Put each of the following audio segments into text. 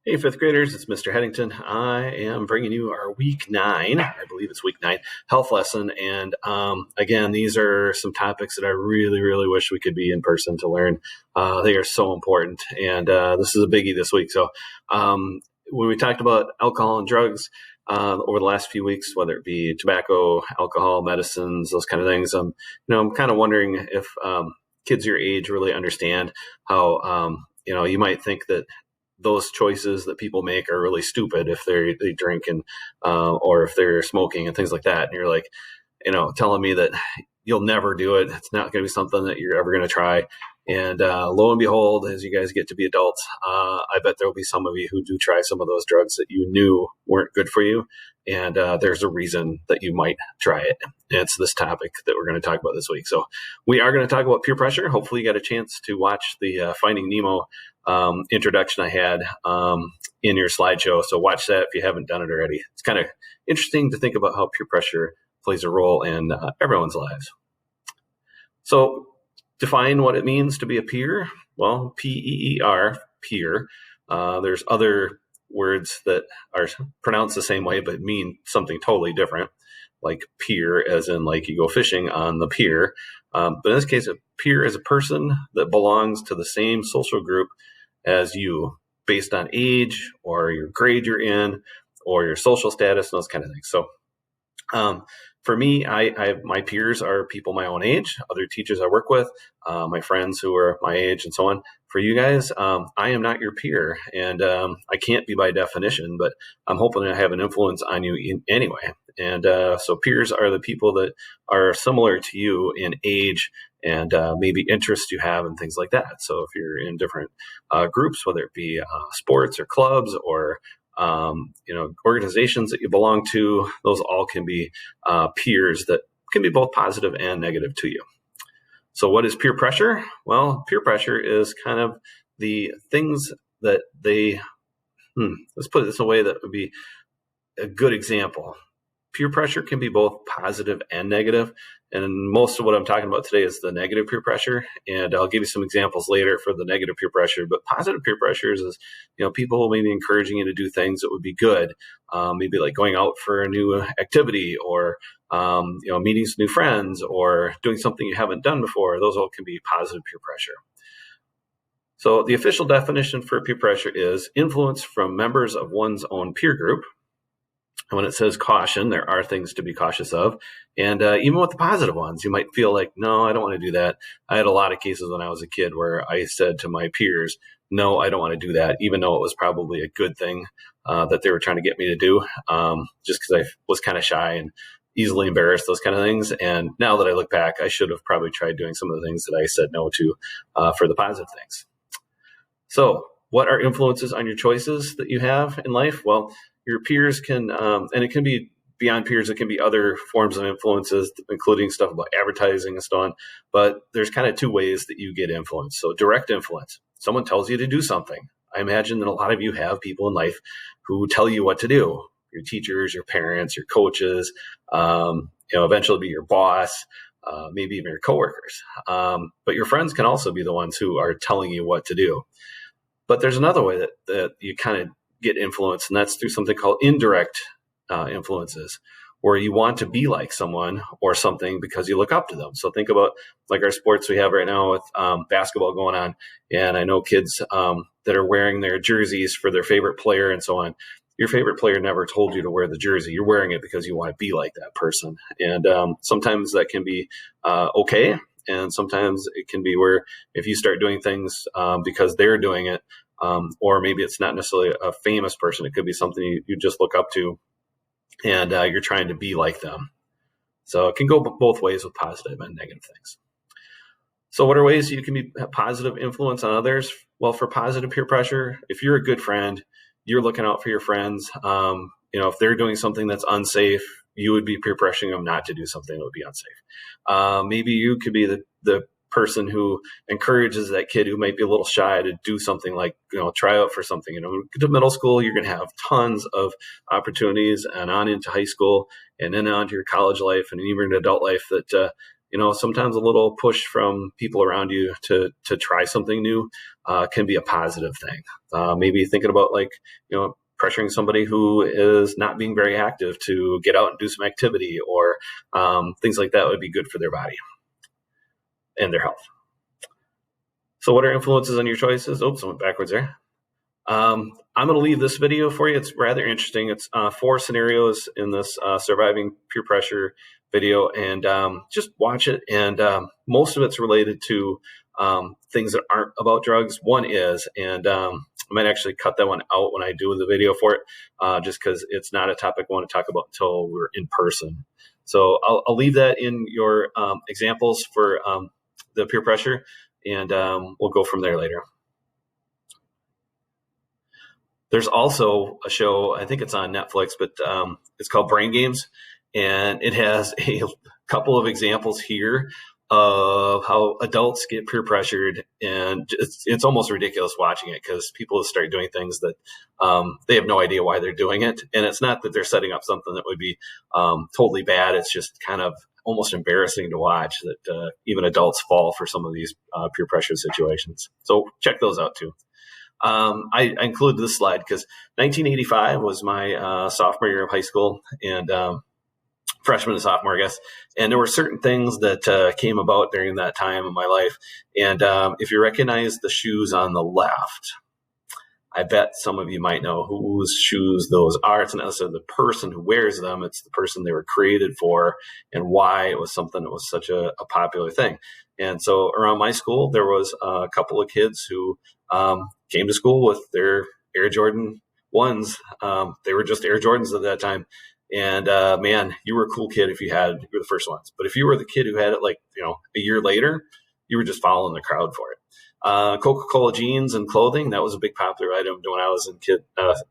Hey, fifth graders, it's Mr. Headington. I am bringing you our week 9, I believe it's week 9, health lesson. And again, these are some topics that I really, really wish we could be in person to learn. They are so important. And this is a biggie this week. So when we talked about alcohol and drugs over the last few weeks, whether it be tobacco, alcohol, medicines, those kind of things, I'm kind of wondering if kids your age really understand how, you might think that those choices that people make are really stupid if they drink and or if they're smoking and things like that. And you're like, telling me that you'll never do it. It's not going to be something that you're ever going to try. And lo and behold, as you guys get to be adults, I bet there'll be some of you who do try some of those drugs that you knew weren't good for you. And there's a reason that you might try it. And it's this topic that we're going to talk about this week. So we are going to talk about peer pressure. Hopefully you got a chance to watch the Finding Nemo introduction I had in your slideshow. So watch that if you haven't done it already. It's kind of interesting to think about how peer pressure plays a role in everyone's lives. So define what it means to be a peer. Well, P-E-E-R, peer. There's other words that are pronounced the same way but mean something totally different, like peer as in like you go fishing on the pier. But in this case, a peer is a person that belongs to the same social group as you based on age or your grade you're in or your social status and those kind of things. So for me, my peers are people my own age, other teachers I work with, my friends who are my age and so on. For you guys, I am not your peer, and I can't be by definition, but I'm hoping to have an influence on you anyway. And so peers are the people that are similar to you in age and maybe interests you have and things like that. So if you're in different groups, whether it be sports or clubs or organizations that you belong to, those all can be peers that can be both positive and negative to you. So what is peer pressure? Well, peer pressure is kind of the things that let's put it this way that would be a good example. Peer pressure can be both positive and negative. And most of what I'm talking about today is the negative peer pressure. And I'll give you some examples later for the negative peer pressure. But positive peer pressure is people maybe encouraging you to do things that would be good. Maybe like going out for a new activity or, meeting some new friends or doing something you haven't done before. Those all can be positive peer pressure. So the official definition for peer pressure is influence from members of one's own peer group. And when it says caution, there are things to be cautious of. And even with the positive ones, you might feel like, no, I don't want to do that. I had a lot of cases when I was a kid where I said to my peers, no, I don't want to do that, even though it was probably a good thing that they were trying to get me to do, just because I was kind of shy and easily embarrassed, those kind of things. And now that I look back, I should have probably tried doing some of the things that I said no to for the positive things. So what are influences on your choices that you have in life? Well, your peers can, and it can be beyond peers, it can be other forms of influences, including stuff about advertising and so on. But there's kind of two ways that you get influence. So direct influence, someone tells you to do something. I imagine that a lot of you have people in life who tell you what to do. Your teachers, your parents, your coaches, eventually be your boss, maybe even your coworkers. But your friends can also be the ones who are telling you what to do. But there's another way that you kind of get influence, and that's through something called indirect influences, where you want to be like someone or something because you look up to them. So think about like our sports we have right now with basketball going on, and I know kids that are wearing their jerseys for their favorite player and so on. Your favorite player never told you to wear the jersey. You're wearing it because you want to be like that person. And sometimes that can be okay. And sometimes it can be where if you start doing things because they're doing it, or maybe it's not necessarily a famous person. It could be something you just look up to and you're trying to be like them. So it can go both ways with positive and negative things. So what are ways you can be a positive influence on others? Well, for positive peer pressure, if you're a good friend, you're looking out for your friends. If they're doing something that's unsafe, you would be peer pressuring them not to do something that would be unsafe. Maybe you could be the person who encourages that kid who might be a little shy to do something like, try out for something. Get to middle school, you're going to have tons of opportunities and on into high school and then on to your college life and even adult life that, sometimes a little push from people around you to try something new can be a positive thing. Maybe thinking about pressuring somebody who is not being very active to get out and do some activity, or things like that would be good for their body and their health. So what are influences on your choices? Oops, I went backwards there. I'm going to leave this video for you. It's rather interesting. It's 4 scenarios in this surviving peer pressure video, and just watch it. And most of it's related to things that aren't about drugs. One is, and I might actually cut that one out when I do the video for it, just because it's not a topic I want to talk about until we're in person. So I'll leave that in your examples for the peer pressure, and we'll go from there later. There's also a show, I think it's on Netflix, but it's called Brain Games, and it has a couple of examples here of how adults get peer pressured, and it's almost ridiculous watching it because people start doing things that they have no idea why they're doing it, and it's not that they're setting up something that would be totally bad. It's just kind of almost embarrassing to watch that even adults fall for some of these peer pressure situations. So check those out too. I included this slide because 1985 was my sophomore year of high school, and freshman and sophomore, I guess. And there were certain things that came about during that time in my life. And if you recognize the shoes on the left, I bet some of you might know whose shoes those are. It's not necessarily the person who wears them. It's the person they were created for and why it was something that was such a popular thing. And so around my school, there was a couple of kids who came to school with their Air Jordan 1s. They were just Air Jordans at that time. And man, you were a cool kid if you were the first ones. But if you were the kid who had it a year later, you were just following the crowd for it. Coca-Cola jeans and clothing, that was a big popular item when I was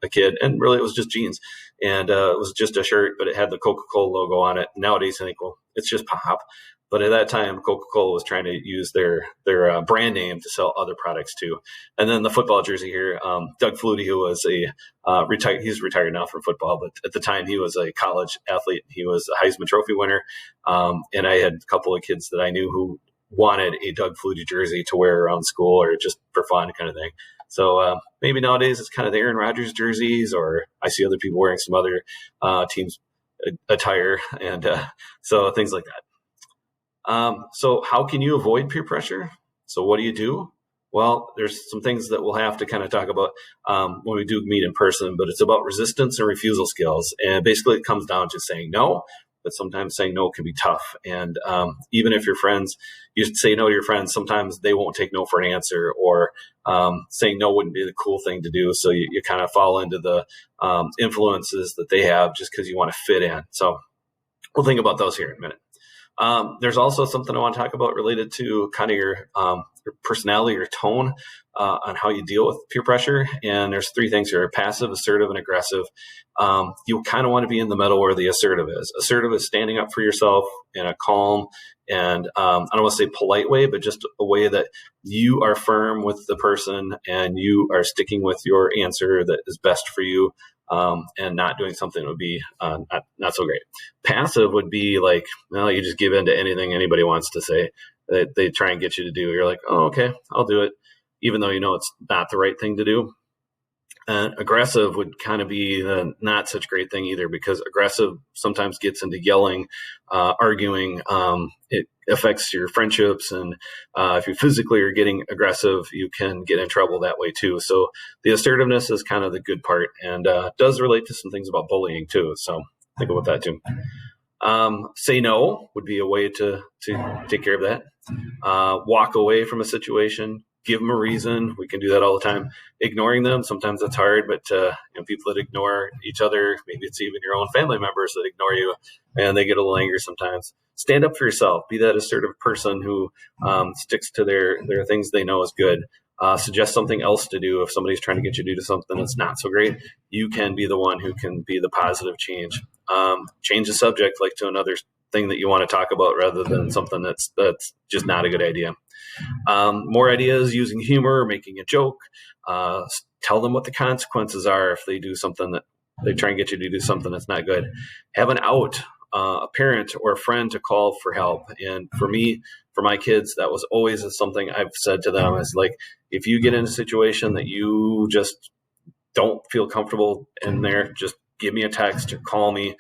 a kid. And really it was just jeans. And it was just a shirt, but it had the Coca-Cola logo on it. Nowadays, I think, well, it's just pop. But at that time, Coca-Cola was trying to use their brand name to sell other products too. And then the football jersey here, Doug Flutie, who was he's retired now from football, but at the time he was a college athlete. He was a Heisman Trophy winner. And I had a couple of kids that I knew who wanted a Doug Flutie jersey to wear around school or just for fun kind of thing. So maybe nowadays it's kind of the Aaron Rodgers jerseys, or I see other people wearing some other teams' attire, and so things like that. So how can you avoid peer pressure? So what do you do? Well, there's some things that we'll have to kind of talk about when we do meet in person, but it's about resistance and refusal skills. And basically it comes down to saying no, but sometimes saying no can be tough. And even if you say no to your friends, sometimes they won't take no for an answer, or saying no wouldn't be the cool thing to do. So you kind of fall into the influences that they have just because you want to fit in. So we'll think about those here in a minute. There's also something I want to talk about related to kind of your personality or tone on how you deal with peer pressure. And there's 3 things here: passive, assertive, and aggressive. You kind of want to be in the middle where the assertive is. Assertive is standing up for yourself in a calm and I don't want to say polite way, but just a way that you are firm with the person and you are sticking with your answer that is best for you. And not doing something that would be not so great. Passive would be like, well, you just give in to anything anybody wants to say that they try and get you to do. You're like, oh, okay, I'll do it, even though you know it's not the right thing to do. Aggressive would kind of be the not such great thing either, because aggressive sometimes gets into yelling, arguing. It affects your friendships, and if you physically are getting aggressive, you can get in trouble that way too. So the assertiveness is kind of the good part, and does relate to some things about bullying too. So think about that too. Say no would be a way to take care of that. Walk away from a situation. Give them a reason. We can do that all the time. Ignoring them, sometimes that's hard, but people that ignore each other, maybe it's even your own family members that ignore you, and they get a little angry sometimes. Stand up for yourself. Be that assertive person who sticks to their things they know is good. Suggest something else to do. If somebody's trying to get you to do something that's not so great, you can be the one who can be the positive change. Change the subject, like to another thing that you want to talk about, rather than something that's just not a good idea. More ideas using humor, making a joke. Tell them what the consequences are if they do something that they try and get you to do something that's not good. Have an out. a parent or a friend to call for help. And for me, for my kids, that was always something I've said to them is like, if you get in a situation that you just don't feel comfortable in there, just give me a text or call me.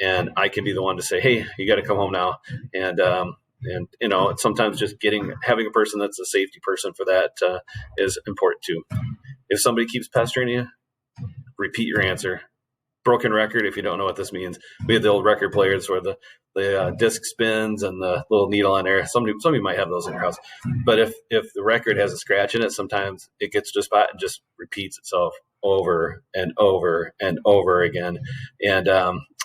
And I can be the one to say, hey, you got to come home now. And sometimes just having a person that's a safety person for that is important too. If somebody keeps pestering you, repeat your answer. Broken record, if you don't know what this means, we have the old record players where the disc spins and the little needle on there. Somebody might have those in your house, but if the record has a scratch in it, sometimes it gets to a spot and just repeats itself over and over and over again. And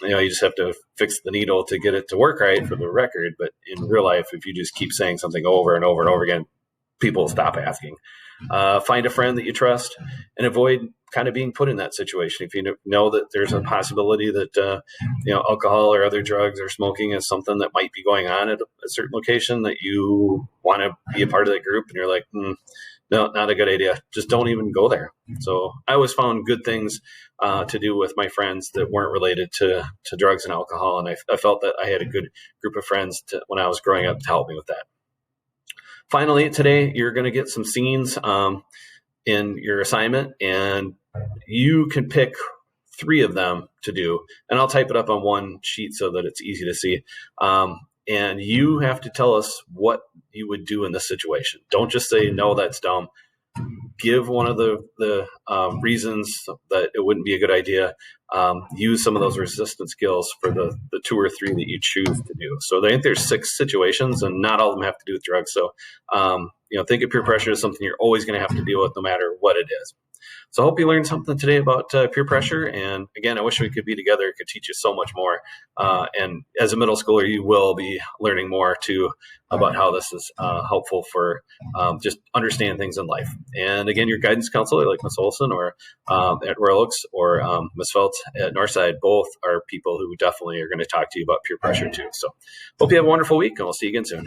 you just have to fix the needle to get it to work right for the record. But in real life, if you just keep saying something over and over and over again, people will stop asking. Find a friend that you trust and avoid kind of being put in that situation. If you know that there's a possibility that alcohol or other drugs or smoking is something that might be going on at a certain location, that you want to be a part of that group, and you're like, no, not a good idea. Just don't even go there. So I always found good things to do with my friends that weren't related to drugs and alcohol, and I felt that I had a good group of friends when I was growing up to help me with that. Finally, today you're going to get some scenes in your assignment, and you can pick 3 of them to do. And I'll type it up on one sheet so that it's easy to see. And you have to tell us what you would do in this situation. Don't just say, no, that's dumb. Give one of the reasons that it wouldn't be a good idea. Use some of those resistance skills for the 2 or 3 that you choose to do. So I think there's 6 situations, and not all of them have to do with drugs. So, think of peer pressure as something you're always going to have to deal with no matter what it is. So I hope you learned something today about peer pressure. And again, I wish we could be together. It could teach you so much more. And as a middle schooler, you will be learning more too about how this is helpful for just understanding things in life. And again, your guidance counselor, like Ms. Olson or at Royal Oaks, or Ms. Feltz at Northside, both are people who definitely are going to talk to you about peer pressure too. So hope you have a wonderful week, and we'll see you again soon.